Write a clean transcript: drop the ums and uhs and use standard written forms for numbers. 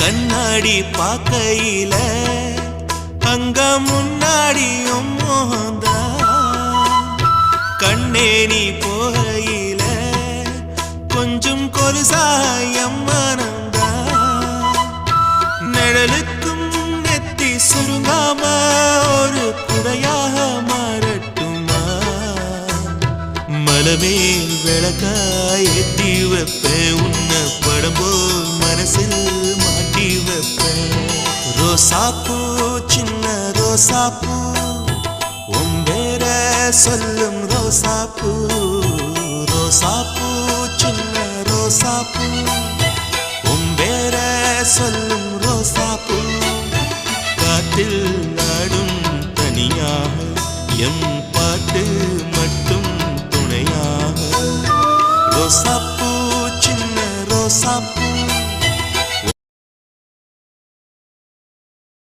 கண்ணாடி பார்க்கையில அங்க முன்னாடியும் மோகந்தா கண்ணே நீ போகையில கொஞ்சம் கொலுசாயம் மனந்தா நிழலுக்கும் நெத்தி சுருங்காம ஒரு குடையாக மாறட்டுமா மலமேல் விளக்காய் ஏத்தி வைப்பேன் உன்னை படம் போல் மனசில் மாட்டி வைப்பேன் ரோசாப்பூ சின்ன ரோசாப்பூ உம்பேர சொல்லும் ரோசாப்பூ ரோசாப்பூ சின்ன ரோசாப்பூ உம்பேர சொல்லும் ரோசாப்பூ காற்றில் நாடும் தனியாக எம் பாட்டு மட்டும் துணையாக ரோசாப்பூ சின்ன ரோசாப்பூ